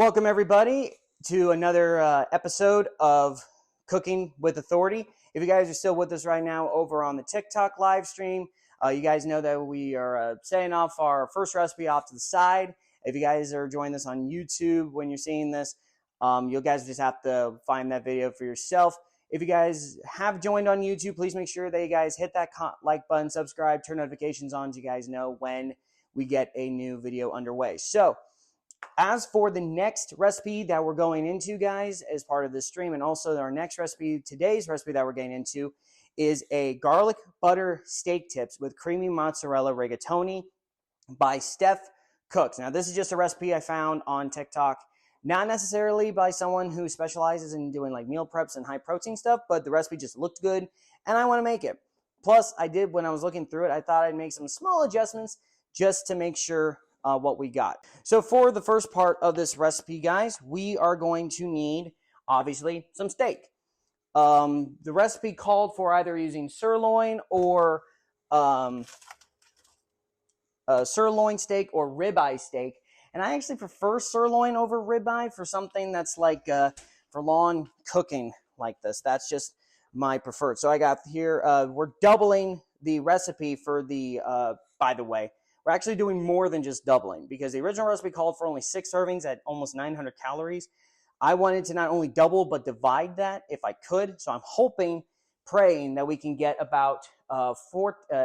Welcome everybody to another episode of Cooking with Authority. If you guys are still with us right now over on the TikTok live stream, you guys know that we are setting off our first recipe off to the side. If you guys are joining us on YouTube when you're seeing this, you guys just have to find that video for yourself. If you guys have joined on YouTube, please make sure that you guys hit that like button, subscribe, turn notifications on so you guys know when we get a new video underway. So, as for the next recipe that we're going into, guys, as part of this stream, and also our next recipe, today's recipe that we're getting into, is a garlic butter steak tips with creamy mozzarella rigatoni by Steph Cooks. Now, this is just a recipe I found on TikTok, not necessarily by someone who specializes in doing like meal preps and high protein stuff, but the recipe just looked good, and I want to make it. Plus, I did, when I was looking through it, I thought I'd make some small adjustments just to make sure what we got. So for the first part of this recipe, guys, we are going to need, obviously, some steak. The recipe called for either using sirloin or sirloin steak or ribeye steak. And I actually prefer sirloin over ribeye for something that's like for long cooking like this. That's just my preferred. So I got here, we're doubling the recipe for the, by the way, we're actually doing more than just doubling because the original recipe called for only 6 servings at almost 900 calories. I wanted to not only double, but divide that if I could. So I'm hoping, praying that we can get about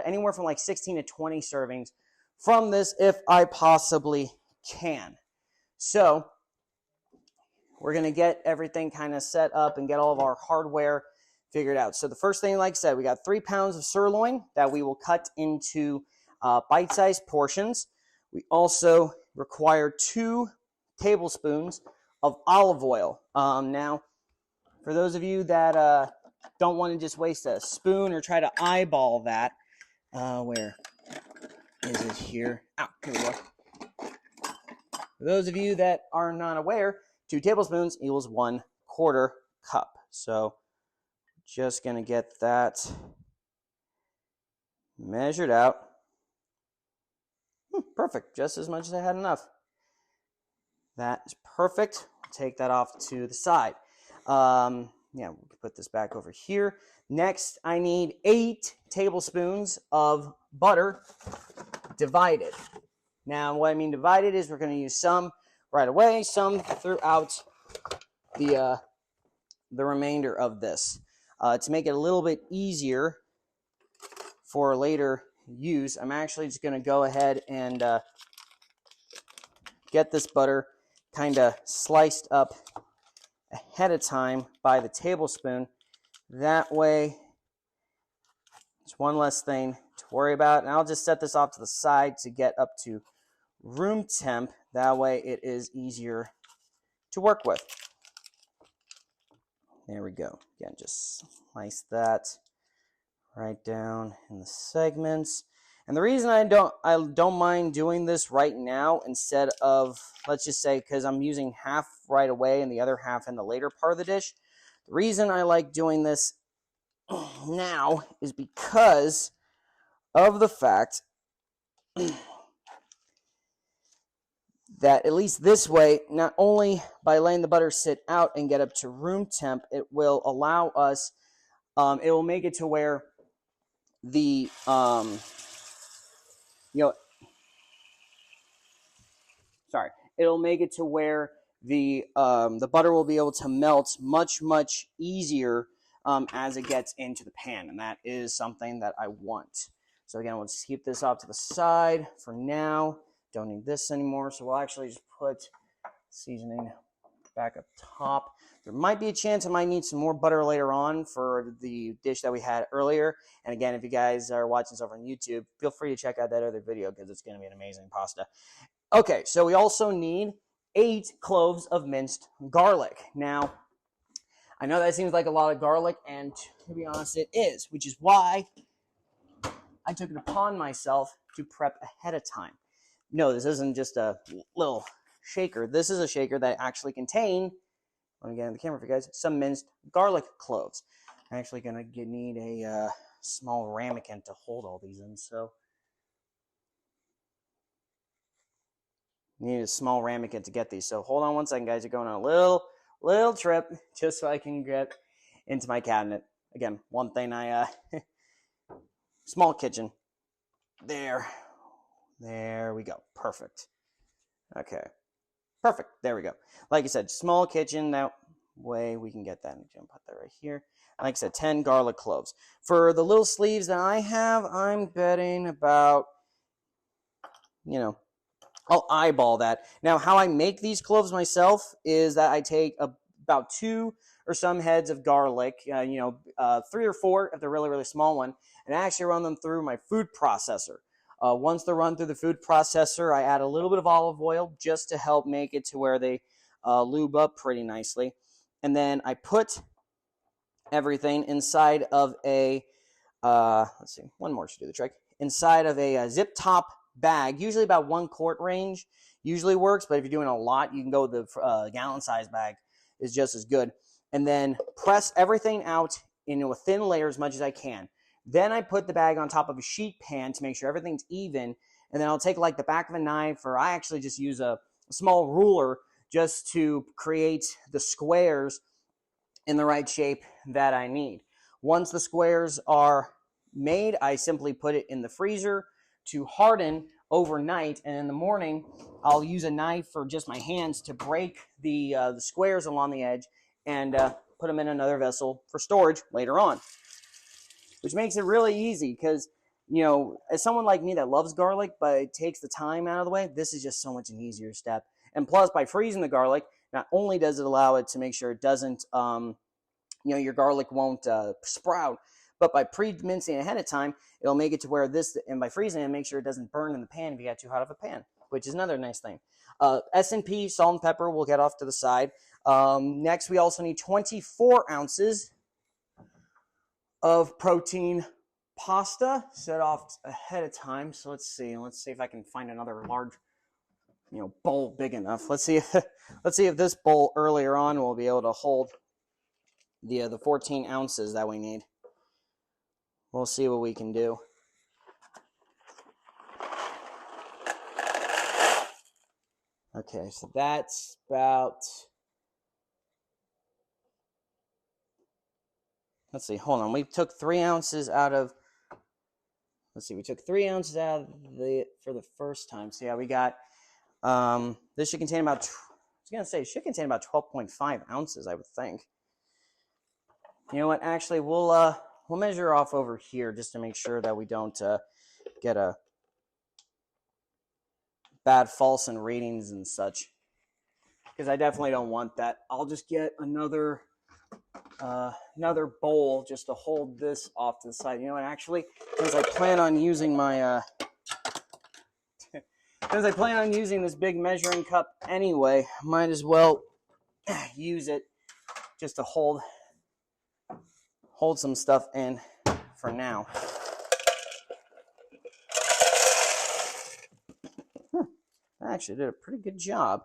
anywhere from like 16 to 20 servings from this if I possibly can. So we're going to get everything kind of set up and get all of our hardware figured out. So the first thing, like I said, we got 3 pounds of sirloin that we will cut into bite-sized portions. We also require 2 tablespoons of olive oil. Now, for those of you that don't want to just waste a spoon or try to eyeball that, where is it here? Oh, here we go. For those of you that are not aware, 2 tablespoons equals 1/4 cup. So, just going to get that measured out. Perfect, just as much as I had enough. That is perfect. Take that off to the side. Yeah, we'll put this back over here. Next, I need 8 tablespoons of butter divided. Now, what I mean divided is we're going to use some right away, some throughout the remainder of this. To make it a little bit easier for later use, I'm actually just going to go ahead and get this butter kind of sliced up ahead of time by the tablespoon. That way, it's one less thing to worry about. And I'll just set this off to the side to get up to room temp. That way it is easier to work with. There we go. Again, just slice that right down in the segments. And the reason I don't mind doing this right now instead of, let's just say, because I'm using half right away and the other half in the later part of the dish, the reason I like doing this now is because of the fact that at least this way, not only by letting the butter sit out and get up to room temp, it will allow us, it will make it to where the, it'll make it to where the butter will be able to melt much easier as it gets into the pan, and that is something that I want. So again, we'll just keep this off to the side for now. Don't need this anymore, so we'll actually just put seasoning back up top. There might be a chance I might need some more butter later on for the dish that we had earlier. And again, if you guys are watching this over on YouTube, feel free to check out that other video because it's going to be an amazing pasta. Okay, so we also need 8 cloves of minced garlic. Now, I know that seems like a lot of garlic, and to be honest, it is, which is why I took it upon myself to prep ahead of time. No, this isn't just a little shaker. This is a shaker that actually contains, let me get on the camera for you guys, some minced garlic cloves. I'm actually going to need a small ramekin to hold all these in, so You need a small ramen kit to get these. So hold on one second, guys. You're going on a little trip just so I can get into my cabinet. Again, one thing small kitchen. There we go. Perfect. Okay. Perfect. There we go. Like I said, small kitchen. That way we can get that. I'm going to put that right here. Like I said, 10 garlic cloves. For the little sleeves that I have, I'm betting about, I'll eyeball that. Now, how I make these cloves myself is that I take about 2 or some heads of garlic, 3 or 4 if they're really, really small one, and I actually run them through my food processor. Once they're run through the food processor, I add a little bit of olive oil just to help make it to where they lube up pretty nicely. And then I put everything inside of a, let's see, one more should do the trick, inside of a zip top bag, usually about 1 quart range usually works, but if you're doing a lot, you can go with the gallon size bag is just as good. And then press everything out into a thin layer as much as I can. Then I put the bag on top of a sheet pan to make sure everything's even, and then I'll take like the back of a knife, or I actually just use a small ruler just to create the squares in the right shape that I need. Once the squares are made, I simply put it in the freezer to harden overnight, and in the morning I'll use a knife or just my hands to break the squares along the edge and put them in another vessel for storage later on, which makes it really easy because, as someone like me that loves garlic but it takes the time out of the way, this is just so much an easier step. And plus, by freezing the garlic, not only does it allow it to make sure it doesn't, your garlic won't sprout, but by pre-mincing ahead of time, it'll make it to where and by freezing it, make sure it doesn't burn in the pan if you got too hot of a pan, which is another nice thing. S&P, salt and pepper, we'll get off to the side. Next, we also need 24 ounces of protein pasta set off ahead of time. So let's see if I can find another large, bowl big enough. Let's see if this bowl earlier on will be able to hold the 14 ounces that we need. We'll see what we can do. Okay, so that's about, let's see, hold on. We took 3 ounces out of, we took 3 ounces out of for the first time. So yeah, we got, this should contain about, it should contain about 12.5 ounces, I would think. You know what, actually, we'll measure off over here just to make sure that we don't get a bad false in ratings and such, because I definitely don't want that. I'll just get another bowl just to hold this off to the side. You know what, actually, since I plan on using my this big measuring cup anyway, might as well use it just to hold some stuff in for now. I actually did a pretty good job.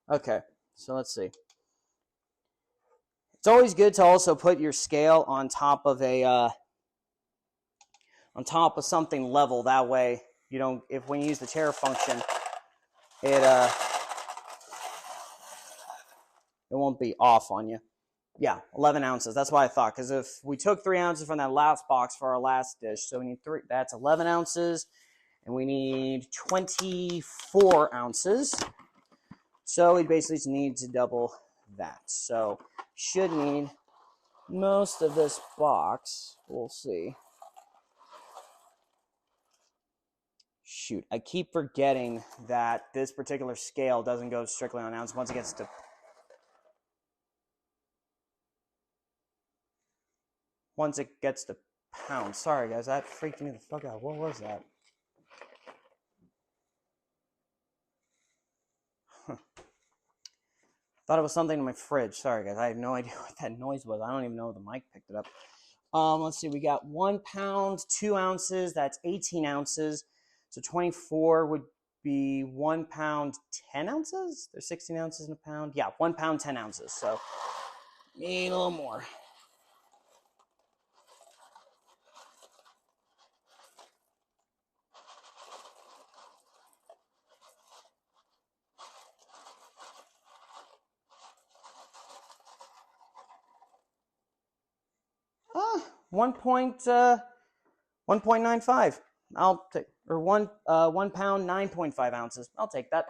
Okay, so let's see. It's always good to also put your scale on top of something level. That way, when you use the tare function, it won't be off on you. Yeah, 11 ounces. That's what I thought. Because if we took 3 ounces from that last box for our last dish, so we need 3. That's 11 ounces, and we need 24 ounces. So we basically just need to double that. So should need most of this box. We'll see. Shoot, I keep forgetting that this particular scale doesn't go strictly on ounce. Once it gets to pounds. Sorry, guys, that freaked me the fuck out. What was that? Thought it was something in my fridge. Sorry, guys, I have no idea what that noise was. I don't even know if the mic picked it up. Let's see, we got 1 pound, 2 ounces. That's 18 ounces. So 24 would be 1 pound, 10 ounces? There's 16 ounces in a pound. Yeah, 1 pound, 10 ounces. So need a little more. 1.95. I'll take, or 1 pound, 9.5 ounces. I'll take that.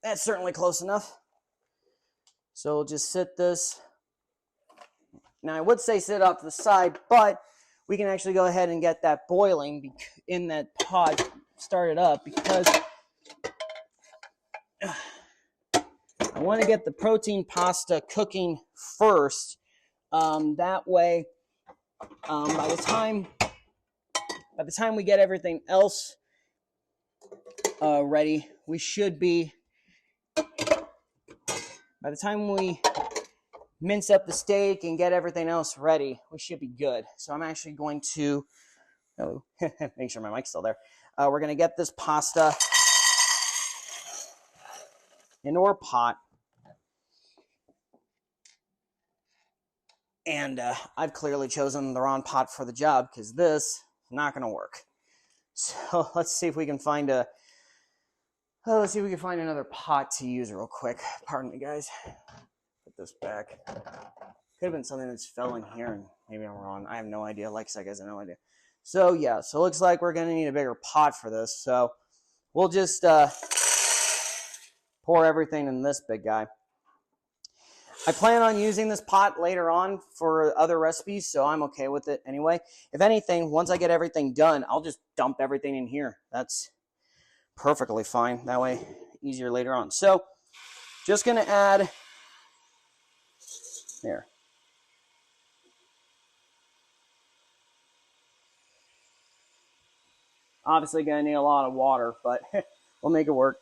That's certainly close enough. So we'll just sit this. Now I would say sit off to the side, but we can actually go ahead and get that boiling in that pot started up, because I want to get the protein pasta cooking first. That way, by the time we get everything else ready, we should be. By the time we mince up the steak and get everything else ready, we should be good. So I'm actually going to make sure my mic's still there. We're going to get this pasta into our pot. And I've clearly chosen the wrong pot for the job, because this is not going to work. So let's see if we can find another pot to use real quick. Pardon me, guys. Put this back. Could have been something that's fell in here, and maybe I'm wrong. I have no idea. Like I said, guys, I have no idea. So yeah, so it looks like we're going to need a bigger pot for this. So we'll just pour everything in this big guy. I plan on using this pot later on for other recipes, so I'm okay with it anyway. If anything, once I get everything done, I'll just dump everything in here. That's perfectly fine. That way, easier later on. So, just going to add there. Obviously, going to need a lot of water, but we'll make it work.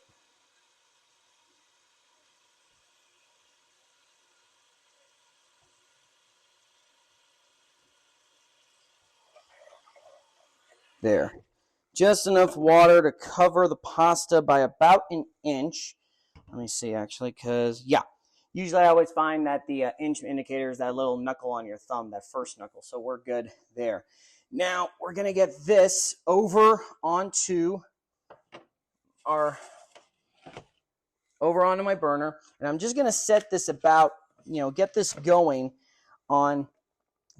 There. Just enough water to cover the pasta by about an inch. Let me see, actually, because, yeah. Usually I always find that the inch indicator is that little knuckle on your thumb, that first knuckle. So we're good there. Now, we're going to get this over onto my burner. And I'm just going to set this about, get this going on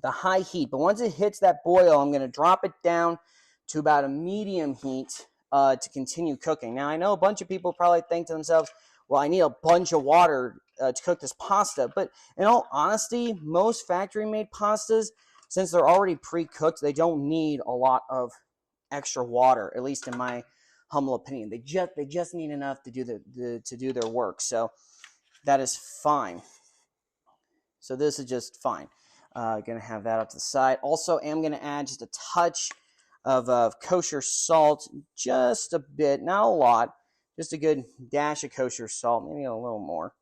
the high heat. But once it hits that boil, I'm going to drop it down to about a medium heat to continue cooking. Now, I know a bunch of people probably think to themselves, well, I need a bunch of water to cook this pasta. But in all honesty, most factory-made pastas, since they're already pre-cooked, they don't need a lot of extra water, at least in my humble opinion. They just need enough to do their work. So that is fine. So this is just fine. Going to have that up to the side. Also, I'm going to add just a touch of kosher salt, just a bit, not a lot, just a good dash of kosher salt, maybe a little more,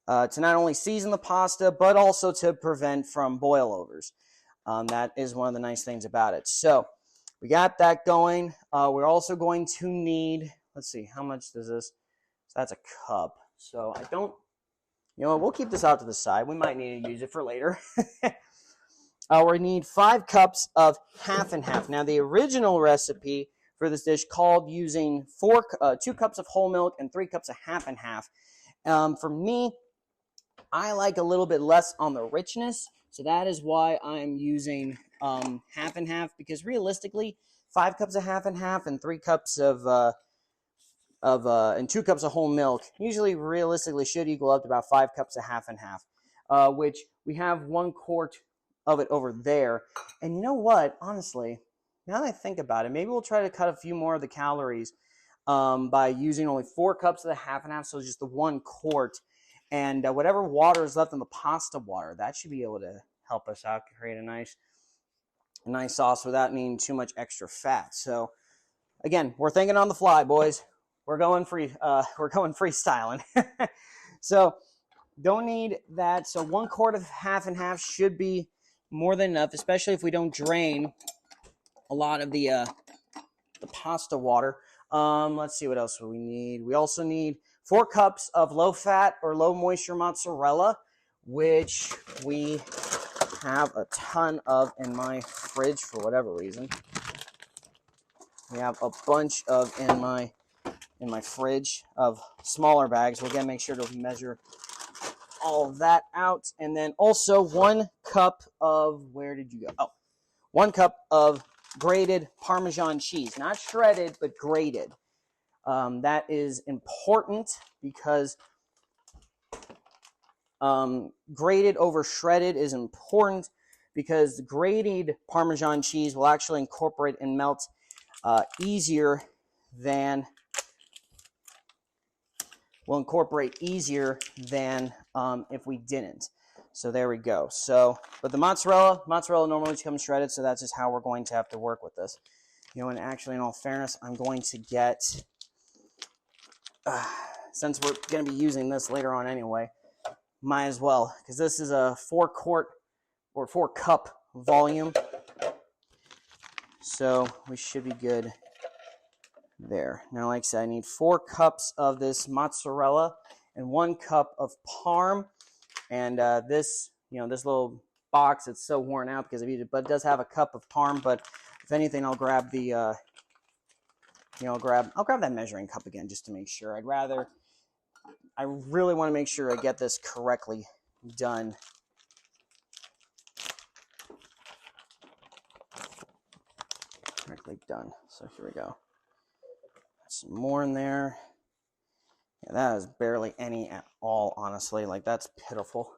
to not only season the pasta, but also to prevent from boilovers. That is one of the nice things about it. So we got that going. We're also going to need, let's see, how much does this, so that's a cup. So I don't, we'll keep this out to the side. We might need to use it for later. We need 5 cups of half and half. Now, the original recipe for this dish called using 2 cups of whole milk and 3 cups of half and half. For me, I like a little bit less on the richness, so that is why I'm using half and half, because realistically, 5 cups of half and half and 3 cups and 2 cups of whole milk usually realistically should equal up to about 5 cups of half and half, which we have 1 quart of it over there. And you know what, honestly, now that I think about it, maybe we'll try to cut a few more of the calories by using only 4 cups of the half and half, so just the 1 quart, and whatever water is left in the pasta water, that should be able to help us out, create a nice sauce without needing too much extra fat. So again, we're thinking on the fly, boys. We're going freestyling. So don't need that. So 1 quart of half and half should be more than enough, especially if we don't drain a lot of the pasta water. Let's see what else we need. We also need 4 cups of low-fat or low-moisture mozzarella, which we have a ton of in my fridge for whatever reason. We have a bunch of in my fridge of smaller bags. We're gonna make sure to measure all of that out. And then also 1 cup of, where did you go? Oh, 1 cup of grated Parmesan cheese. Not shredded, but grated. That is important because grated over shredded is important because grated Parmesan cheese will actually incorporate and melt easier than if we didn't. So there we go. So, but the mozzarella normally comes shredded, so that's just how we're going to have to work with this. You know, and actually, in all fairness, I'm going to get, since we're going to be using this later on anyway, might as well, because this is a 4-quart or 4-cup volume. So we should be good there. Now, like I said, I need 4 cups of this mozzarella and 1 cup of parm. And this, you know, this little box, it's so worn out because I've used it, but it does have a cup of parm. But if anything, I'll grab the, I'll grab that measuring cup again just to make sure. I really want to make sure I get this correctly done. So here we go. Some more in there. Yeah, that is barely any at all, honestly. Like, that's pitiful.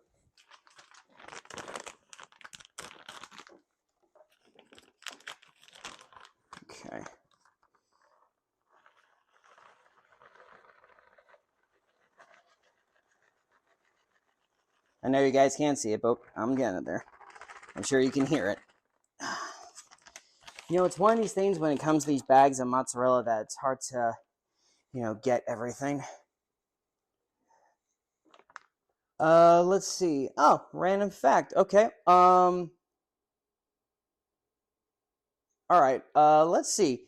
Okay. I know you guys can't see it, but I'm getting it there. I'm sure you can hear it. You know, it's one of these things when it comes to these bags of mozzarella that it's hard to, you know, get everything. Let's see. Oh, random fact. Okay. All right. Let's see.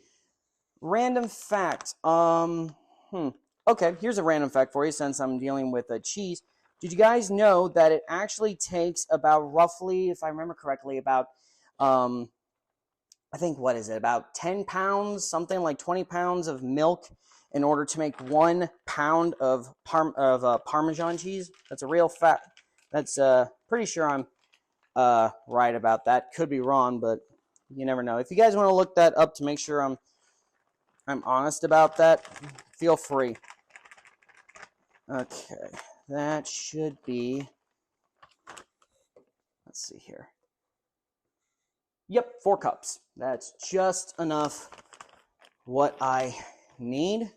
Random fact. Okay, here's a random fact for you since I'm dealing with cheese. Did you guys know that it actually takes about roughly, if I remember correctly, about I think, what is it, about 10 pounds, something like 20 pounds of milk in order to make 1 pound of Parmesan cheese? That's a real fact. That's pretty sure I'm right about that. Could be wrong, but you never know. If you guys want to look that up to make sure I'm honest about that, feel free. Okay, that should be, let's see here. Yep, 4 cups. That's just enough what I need.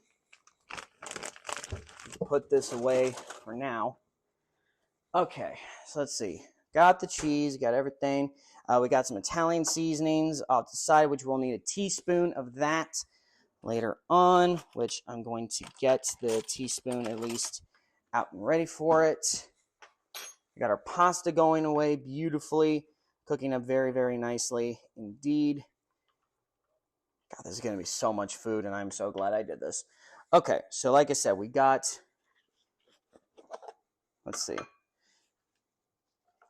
Put this away for now. Okay, so let's see. Got the cheese, got everything. We got some Italian seasonings off the side, which we'll need a teaspoon of that later on, which I'm going to get the teaspoon at least out and ready for it. We got our pasta going away beautifully, cooking up very, very nicely indeed. God, this is going to be so much food, and I'm so glad I did this. Okay, so like I said, we got, let's see.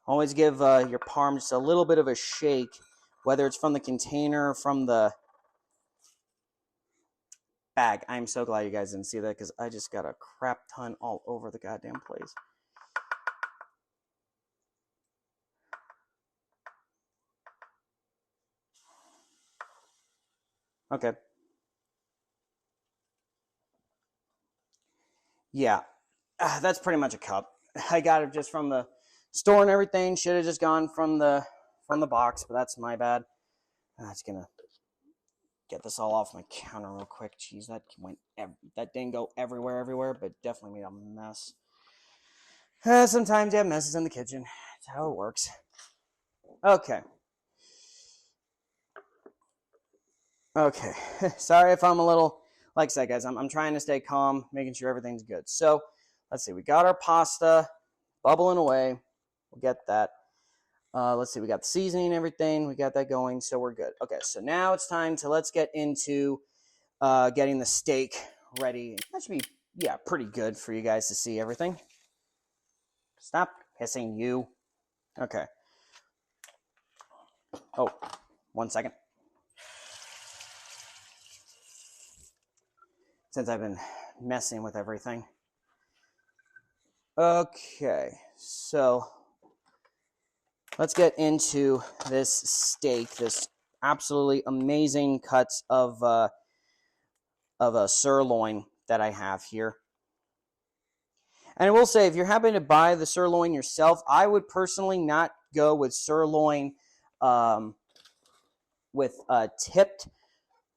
Always give your parm just a little bit of a shake, whether it's from the container or from the bag. I'm so glad you guys didn't see that because I just got a crap ton all over the goddamn place. Okay. Yeah, that's pretty much a cup. I got it just from the store and everything. Should have just gone from the box, but that's my bad. I'm just gonna get this all off my counter real quick. Jeez, that didn't go everywhere, but definitely made a mess. Sometimes you have messes in the kitchen. That's how it works. Okay. Okay. Sorry if I'm a little, like I said, guys, I'm trying to stay calm, making sure everything's good. So, let's see. We got our pasta bubbling away. We'll get that. Let's see. We got the seasoning and everything. We got that going, so we're good. Okay, so now it's time to let's get into getting the steak ready. That should be, yeah, pretty good for you guys to see everything. Stop pissing you. Okay. Oh, 1 second. Since I've been messing with everything. Okay, so let's get into this steak, this absolutely amazing cuts of a sirloin that I have here. And I will say, if you're happy to buy the sirloin yourself, I would personally not go with sirloin with tipped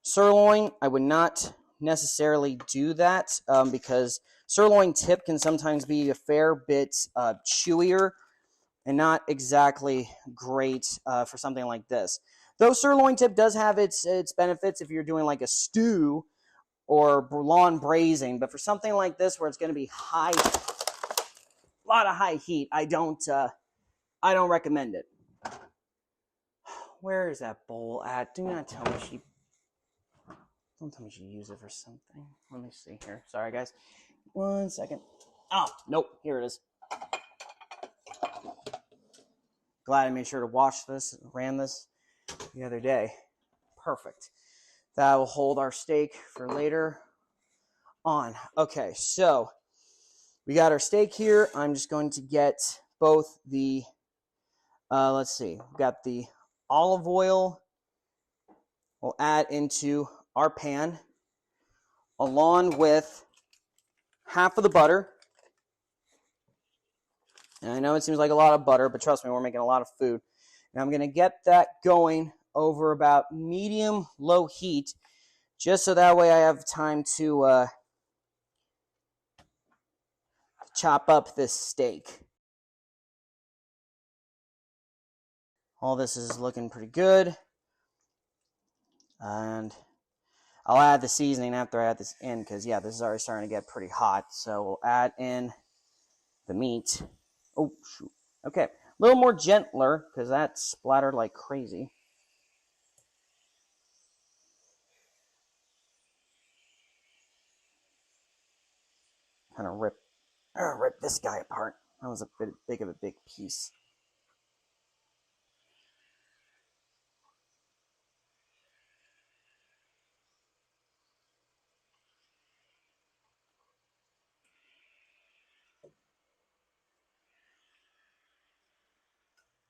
sirloin. I would not necessarily do that because sirloin tip can sometimes be a fair bit chewier and not exactly great for something like this. Though sirloin tip does have its benefits if you're doing like a stew or lawn braising, but for something like this where it's going to be a lot of high heat, I don't recommend it. Where is that bowl at? Do not tell me don't tell me she used it for something. Let me see here. Sorry, guys. 1 second. Oh, nope. Here it is. Glad I made sure to wash this, ran this the other day. Perfect. That will hold our steak for later on. Okay, so we got our steak here. I'm just going to get both the, let's see, we've got the olive oil. We'll add into our pan along with half of the butter. And I know it seems like a lot of butter, but trust me, we're making a lot of food. And I'm going to get that going over about medium-low heat, just so that way I have time to chop up this steak. All this is looking pretty good. And I'll add the seasoning after I add this in, because, yeah, this is already starting to get pretty hot. So we'll add in the meat. Oh, shoot. Okay, a little more gentler, because that splattered like crazy. Kind of rip this guy apart. That was a bit big of a big piece.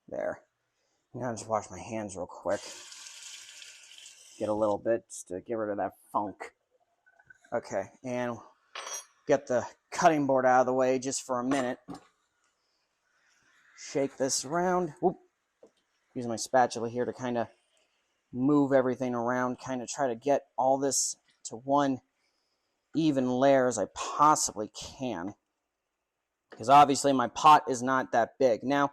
There. Now I'll just wash my hands real quick. Get a little bit just to get rid of that funk. Okay, and get the cutting board out of the way just for a minute. Shake this around. Whoop. Using my spatula here to kind of move everything around, kind of try to get all this to one even layer as I possibly can. Because obviously my pot is not that big. Now,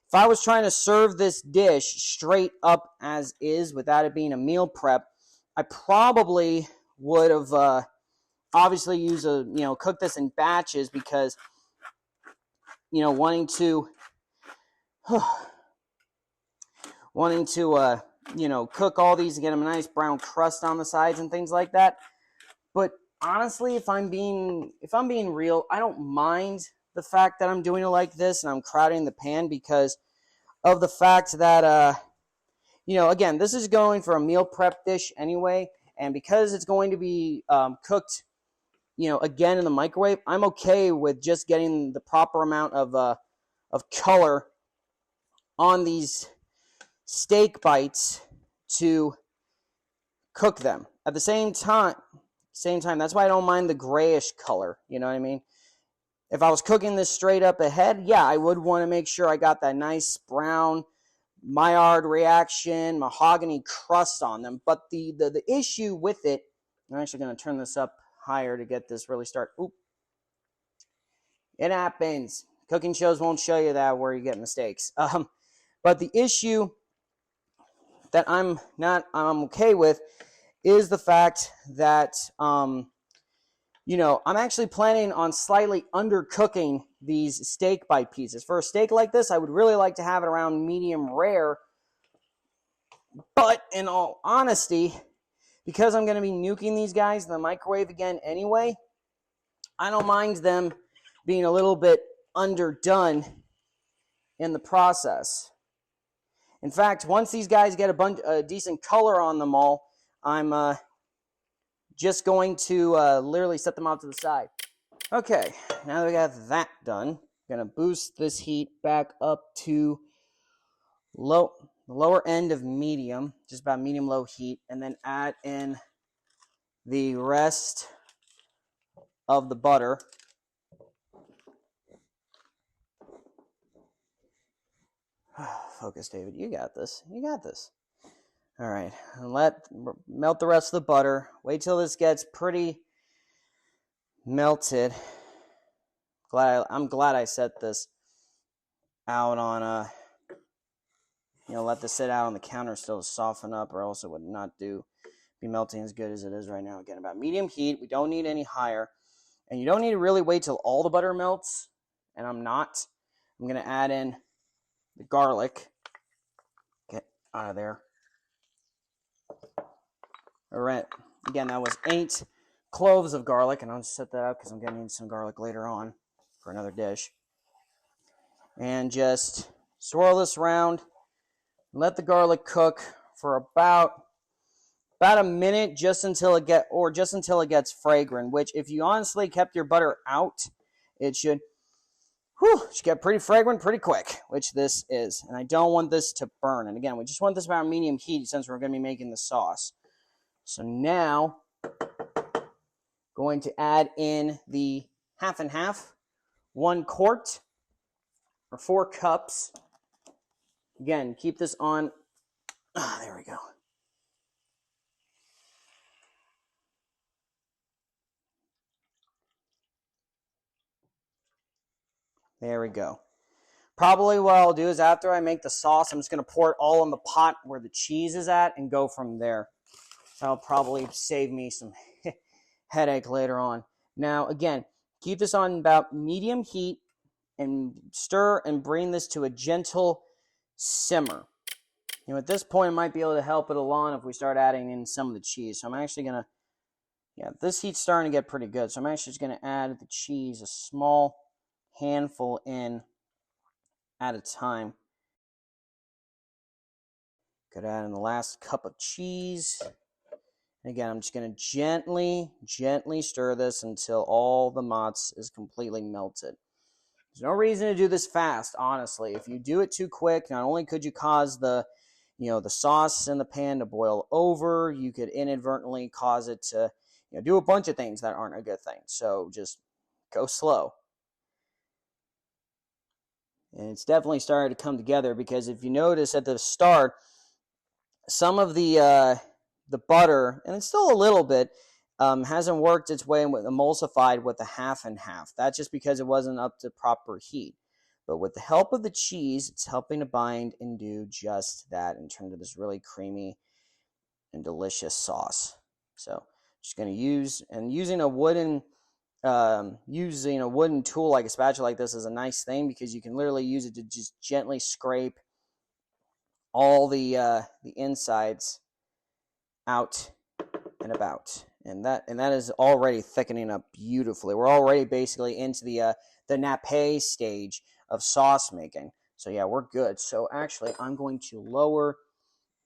if I was trying to serve this dish straight up as is without it being a meal prep, I probably would have obviously used cook this in batches, because wanting to cook all these and get them a nice brown crust on the sides and things like that. But honestly, if I'm being real, I don't mind the fact that I'm doing it like this and I'm crowding the pan, because of the fact that again, this is going for a meal prep dish anyway, and because it's going to be cooked again in the microwave, I'm okay with just getting the proper amount of color on these steak bites to cook them. At the same time, that's why I don't mind the grayish color, you know what I mean? If I was cooking this straight up ahead, yeah, I would want to make sure I got that nice brown Maillard reaction, mahogany crust on them. But the issue with it, I'm actually going to turn this up higher to get this really start. Oop. It happens. Cooking shows won't show you that where you get mistakes. But the issue that I'm okay with is the fact that I'm actually planning on slightly undercooking these steak bite pieces. For a steak like this, I would really like to have it around medium rare. But in all honesty, because I'm going to be nuking these guys in the microwave again anyway, I don't mind them being a little bit underdone in the process. In fact, once these guys get a decent color on them all, I'm just going to literally set them out to the side. Okay, now that we got that done, Gonna boost this heat back up to the lower end of medium, just about medium-low heat, and then add in the rest of the butter. Focus, David. You got this. You got this. All right. And melt the rest of the butter. Wait till this gets pretty melted. I'm glad I set this out on let this sit out on the counter still to soften up, or else it would not be melting as good as it is right now. Again, about medium heat. We don't need any higher. And you don't need to really wait till all the butter melts. And I'm going to add in the garlic. Get out of there. All right. Again, that was 8 cloves of garlic. And I'll just set that out because I'm going to need some garlic later on for another dish. And just swirl this around. Let the garlic cook for about a minute, just until it gets fragrant. Which, if you honestly kept your butter out, it should get pretty fragrant pretty quick, which this is. And I don't want this to burn. And again, we just want this about medium heat since we're going to be making the sauce. So now, going to add in the half and half, 1 quart or 4 cups. Again, keep this on. There we go. There we go. Probably what I'll do is after I make the sauce, I'm just going to pour it all in the pot where the cheese is at and go from there. That'll probably save me some headache later on. Now, again, keep this on about medium heat and stir and bring this to a gentle simmer. At this point, it might be able to help it along if we start adding in some of the cheese. So I'm actually going to, this heat's starting to get pretty good. So I'm actually just going to add the cheese, a small handful in at a time. Could add in the last cup of cheese. And again, I'm just going to gently stir this until all the mozz is completely melted. There's no reason to do this fast, honestly. If you do it too quick, not only could you cause the sauce in the pan to boil over, you could inadvertently cause it to, do a bunch of things that aren't a good thing. So just go slow. And it's definitely started to come together because if you notice at the start, some of the butter, and it's still a little bit, hasn't worked its way and emulsified with the half and half. That's just because it wasn't up to proper heat. But with the help of the cheese, it's helping to bind and do just that and turn into this really creamy and delicious sauce. So just going to using a wooden tool like a spatula like this is a nice thing because you can literally use it to just gently scrape all the insides out and about. And that is already thickening up beautifully. We're already basically into the nappe stage of sauce making. So yeah, we're good. So actually, I'm going to lower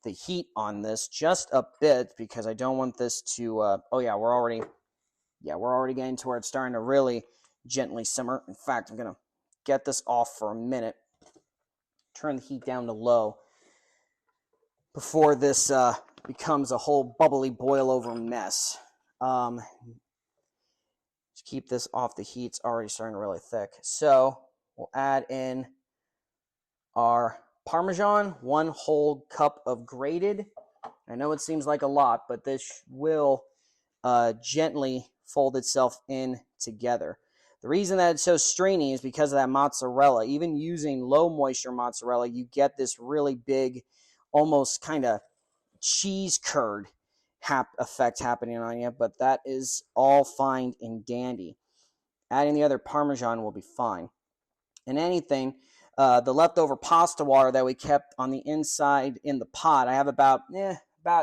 the heat on this just a bit because I don't want this to. We're already getting to where it's starting to really gently simmer. In fact, I'm gonna get this off for a minute. Turn the heat down to low before this becomes a whole bubbly boil over mess. Just keep this off the heat. It's already starting really thick. So we'll add in our Parmesan, 1 whole cup of grated. I know it seems like a lot, but this will gently fold itself in together. The reason that it's so stringy is because of that mozzarella. Even using low moisture mozzarella, you get this really big, almost kind of cheese curd effect happening on you, but that is all fine and dandy. Adding the other Parmesan will be fine. And anything, the leftover pasta water that we kept on the inside in the pot, I have about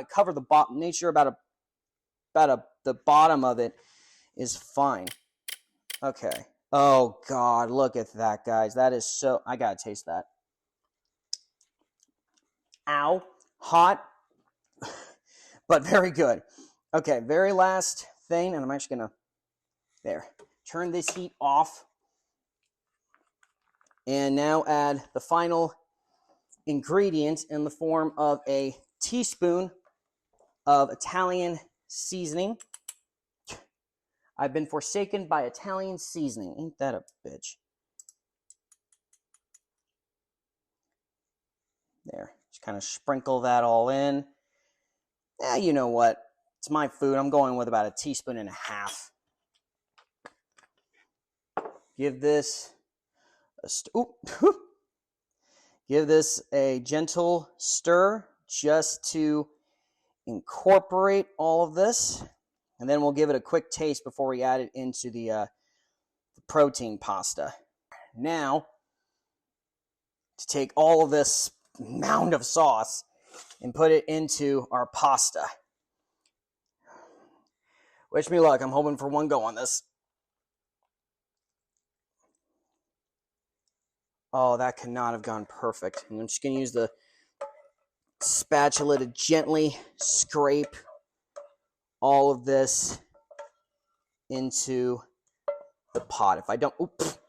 cover the bottom. Make sure about the bottom of it is fine. Okay. Oh God, look at that, guys. That is so. I gotta taste that. Ow, hot, but very good. Okay, very last thing, and I'm actually gonna turn this heat off. And now add the final ingredient in the form of a teaspoon of Italian seasoning. I've been forsaken by Italian seasoning. Ain't that a bitch? There. Just kind of sprinkle that all in. Yeah, you know what? It's my food. I'm going with about 1.5 teaspoons. Give this give this a gentle stir just to incorporate all of this, and then we'll give it a quick taste before we add it into the protein pasta. Now, to take all of this mound of sauce and put it into our pasta. Wish me luck. I'm hoping for one go on this. Oh, that could not have gone perfect. And I'm just going to use the spatula to gently scrape all of this into the pot. If I don't, oops,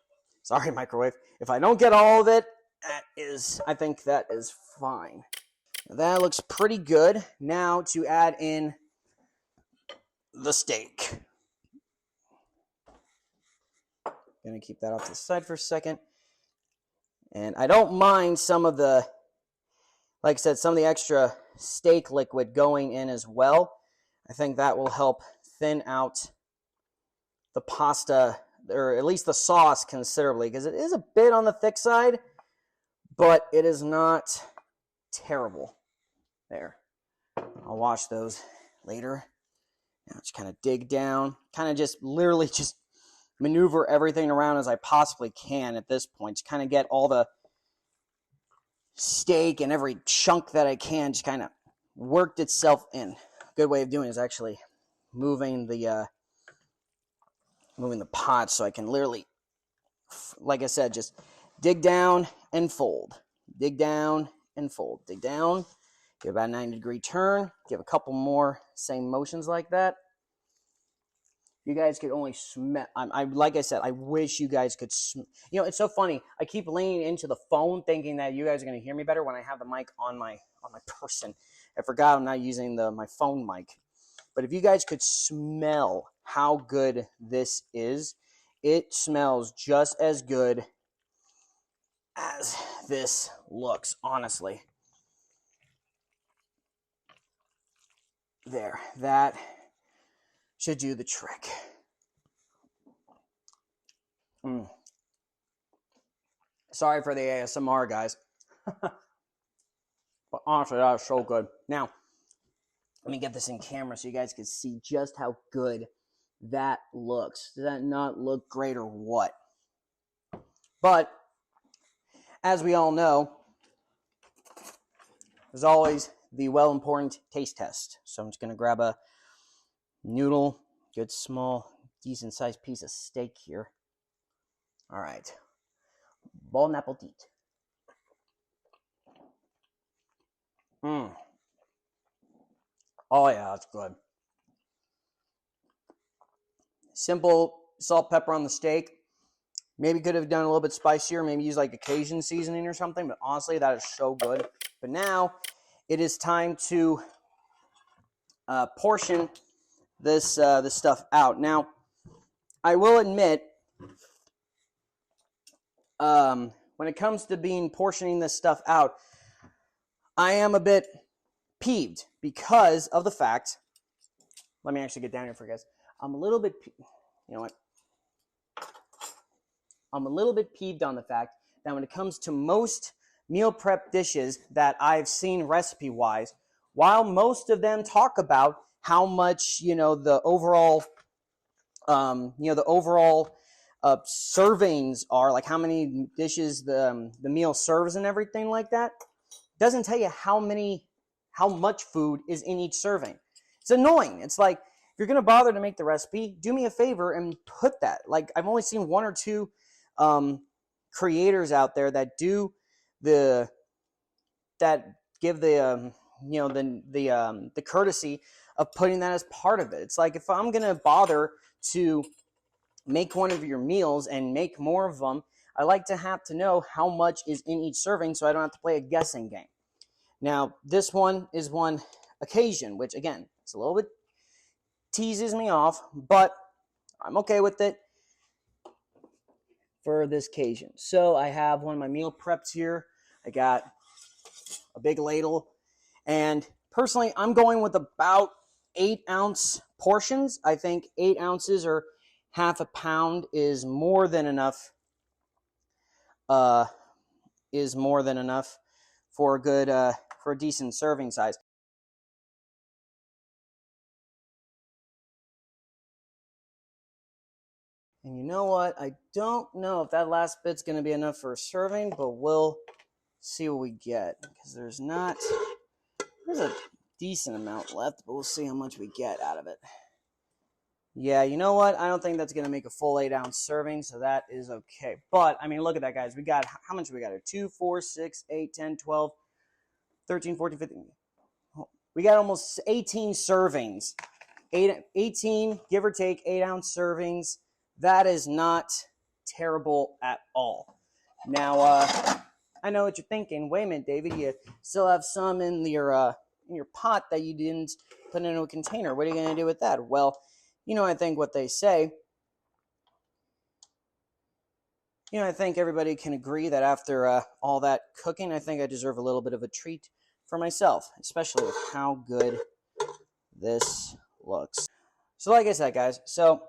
sorry, microwave. If I don't get all of it, I think that is fine. That looks pretty good. Now to add in the steak. Gonna keep that off to the side for a second. And I don't mind some of the, like I said, some of the extra steak liquid going in as well. I think that will help thin out the pasta, or at least the sauce, considerably, because it is a bit on the thick side, but it is not terrible. There. I'll wash those later. Now just kind of dig down, kind of just literally just maneuver everything around as I possibly can at this point to kind of get all the steak and every chunk that I can just kind of worked itself in. A good way of doing it is actually moving the pot so I can literally, like I said, just dig down and fold. Dig down and fold. Dig down, give about a 90-degree turn, give a couple more same motions like that. You guys could only smell. Like I said, I wish you guys could. You know, it's so funny. I keep leaning into the phone, thinking that you guys are going to hear me better when I have the mic on my person. I forgot I'm not using my phone mic. But if you guys could smell how good this is, it smells just as good as this looks. Honestly, there. That should do the trick. Sorry for the ASMR, guys. But honestly, that was so good. Now, let me get this in camera so you guys can see just how good that looks. Does that not look great or what? But, as we all know, there's always the well-important taste test. So I'm just going to grab a noodle, good small, decent-sized piece of steak here. All right. Bon appetit. Oh, yeah, that's good. Simple salt, pepper on the steak. Maybe could have done a little bit spicier. Maybe use like a Cajun seasoning or something. But honestly, that is so good. But now it is time to portion this stuff out. Now, I will admit, when it comes to portioning this stuff out, I am a bit peeved because of the fact. Let me actually get down here for you guys. I'm a little bit, you know what? I'm a little bit peeved on the fact that when it comes to most meal prep dishes that I've seen recipe-wise, while most of them talk about how much, the overall, servings are, like how many dishes the meal serves and everything like that, doesn't tell you how much food is in each serving. It's annoying. It's like, if you're going to bother to make the recipe, do me a favor and put that. Like, I've only seen one or two creators out there that give the the courtesy of putting that as part of it. It's like, if I'm going to bother to make one of your meals and make more of them, I like to have to know how much is in each serving so I don't have to play a guessing game. Now, this one is one occasion, which again, it's a little bit teases me off, but I'm okay with it for this occasion. So I have one of my meal preps here. I got a big ladle, and personally, I'm going with about 8-ounce portions. I think 8 ounces or half a pound is more than enough. For a good for a decent serving size. And you know what? I don't know if that last bit's going to be enough for a serving, but we'll see what we get. Because there's a decent amount left, but we'll see how much we get out of it. Yeah, you know what? I don't think that's going to make a full 8-ounce serving, so that is okay. But, I mean, look at that, guys. We got, how much we got here? 2, 4, 6, 8, 10, 12, 13, 14, 15. We got almost 18 servings. 18, give or take, 8-ounce servings. That is not terrible at all. Now, I know what you're thinking. Wait a minute, David. You still have some in your pot that you didn't put into a container. What are you going to do with that? Well, you know, I think what they say. You know, I think everybody can agree that after all that cooking, I think I deserve a little bit of a treat for myself, especially with how good this looks. So like I said, guys, so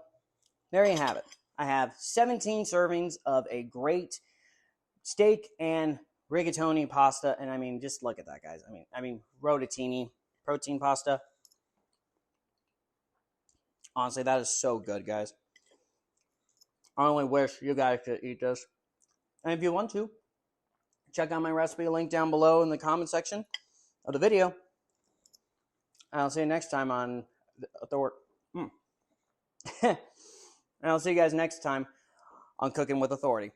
there you have it. I have 17 servings of a great steak and rigatoni pasta, and I mean, just look at that, guys. I mean, rotatini protein pasta. Honestly, that is so good, guys. I only wish you guys could eat this. And if you want to, check out my recipe link down below in the comment section of the video. I'll see you next time on and I'll see you guys next time on Cooking with Authority.